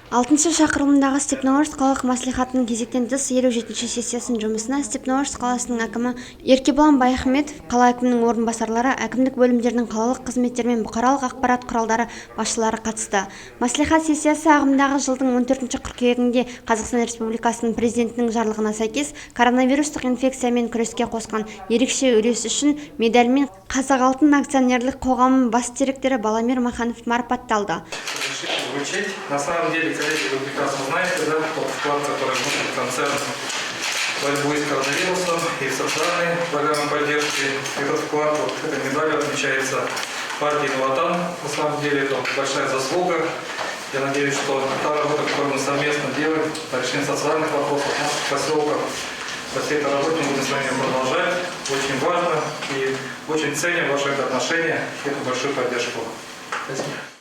6 шақырылымдағы Степногорск қалалық мәслихатының кезектен тыс 57-ші сессиясының жұмысына Степногорск қаласының әкімі Еркебұлан Баяхметов, қала әкімінің орынбасарлары, әкімдік бөлімдерінің қалалық қызметтері мен бұқаралық ақпарат құралдары басшылары қатысты. Мәслихат сессиясы ағымдағы жылдың 14 қыркүйегінде Қазақстан Республикасының президентінің жарлығына сәйкес коронавирустық инфекциямен күреске қосқан ерекше үлесі үшін медальмен Қазақ алтын акционерлік қоғамының бас директоры Баламир Маханов марапатталды. На самом деле, коллеги, вы прекрасно знаете, да, тот вклад, который вносит концерн в борьбу с коронавирусом и в социальные программы поддержки. Этот вклад, эта медаль отмечается партией «Новотан». На самом деле, это большая заслуга. Я надеюсь, что та работа, которую мы совместно делаем по решению социальных вопросов в наших поселках, по всей этой работе мы будем с вами продолжать. Очень важно и очень ценим ваше отношение и эту большую поддержку. Спасибо.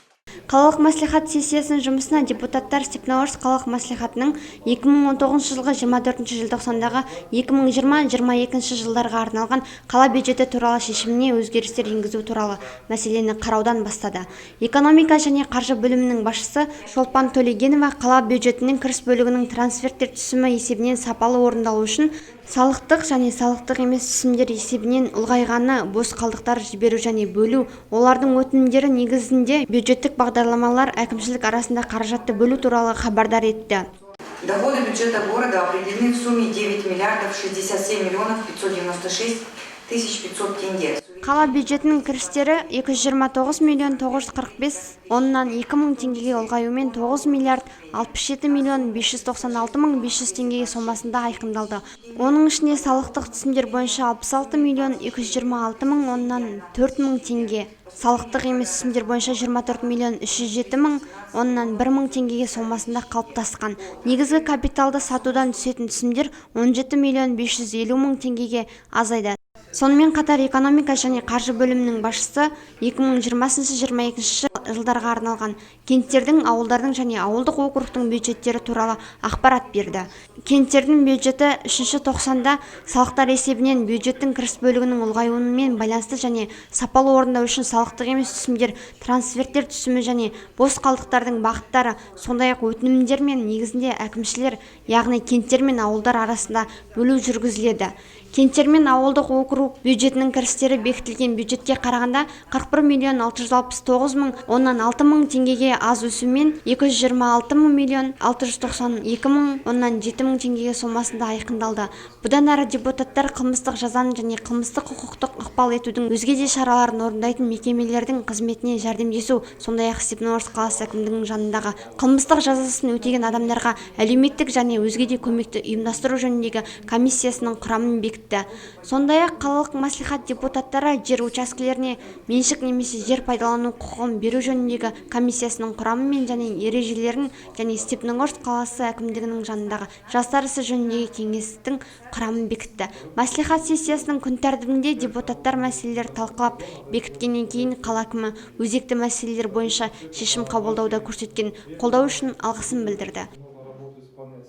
Қалалық мәслихат сессиясының жұмысына депутаттар Степногорск қалалық мәслихатының 2019 жылғы 24 желтоқсандағы 2020-22 жылдарға арналған қала бюджеті туралы шешіміне өзгерістер енгізу туралы мәселені қараудан бастады. Экономика және қаржы бөлімінің басшысы Шолпан Төлегенова қала бюджетінің кіріс бөлігінің трансферттер түсімі есебінен сапалы орындалу үшін салықтық және салықтық емес түсімдер есебінен ұлғайғаны, бос қалдықтар жіберу және бөлу, олардың өтінімдері негізінде бюджеттік бағдарламалар әкімшілік арасында қаражатты бөлу туралы хабардар етті. Доходы бюджета города определены в сумме 9 миллиардов 67 миллионов 596 тысяч 500 тенге. Қала бюджетінің кірістері 229 миллион 945 оннан 2000 теңгеге ұлғаюмен 9 миллиард 67 миллион 596 мың 500 теңгеге сомасында айқындалды. Оның ішінде салықтық түсімдер бойынша 66 миллион 226 мың оннан 4000 теңге, салықтық емес түсімдер бойынша 24 миллион 307 мың оннан 1000 теңгеге сомасында қалыптасқан. Негізгі капиталды сатудан түсетін түсімдер 17 миллион 550 мың теңгеге азайды. Сонымен қатар экономика және қаржы бөлімінің басшысы 2020-22 жылдарға арналған кенттердің, ауылдардың және ауылдық округтың бюджеттері туралы ақпарат берді. Кенттердің бюджеті 3-ші тоқсанда салықтар есебінен бюджеттің кіріс бөлігінің ұлғаюымен байланысты және сапалы орындау үшін салықтық емес түсімдер, трансферттер түсімі және бос қалдықтардың бағыттары, сондай-ақ өтінімдер мен негізінде әкімшілер, яғни кенттер мен ауылдар арасында бөлу жүргізіледі. Кенттер мен ауылдық округ бюджетінің кірістері бекітілген бюджетке қарағанда 41 миллион 669 мың оннан 6000 теңгеге аз өсумен 226 миллион 692 мың оннан 7000 теңгеге сомасында айқындалды. Бұдан әрі депутаттар қылмыстық жазаны және қылмыстық құқықтық ықпал етудің өзге де шараларын орындайтын мекемелердің қызметіне жәрдемдесу, сондай-ақ Степногорск қаласы әкімдігінің жанындағы қылмыстық жазасын өтеген адамдарға әлеуметтік және өзге де көмекті ұйымдастыру жөніндегі комиссиясының құрамын бекітті. Сондай-ақ қалалық мәслихат депутаттары жер учаскелеріне меншік немесе жер пайдалану құқығын беру жөніндегі комиссиясының құрамы мен және ережелерін және Степногорск қаласы әкімдігінің жанындағы жастар ісі жөніндегі кеңестің құрамын бекітті. Мәслихат сессиясының күн тәртібінде депутаттар мәселелер талқылап бекіткеннен кейін қала әкімі өзекті мәселелер бойынша шешім қабылдауда көрсеткен қолдау үшін алғысын білдірді.